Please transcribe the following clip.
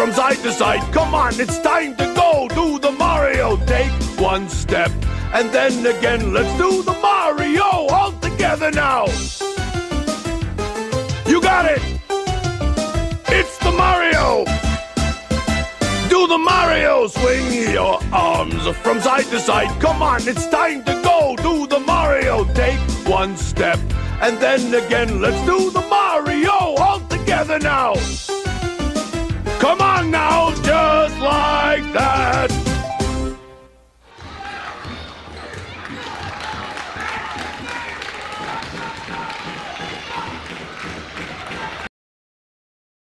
from side to side. Come on, it's time to go. Do the Mario. Take one step and then again. Let's do the Mario all together now. You got it. It's the Mario. Do the Mario. Swing your arms from side to side. Come on, it's time to go. Do the Mario. Take one step and then again. Let's do the Mario all together now. Come on now, just like that.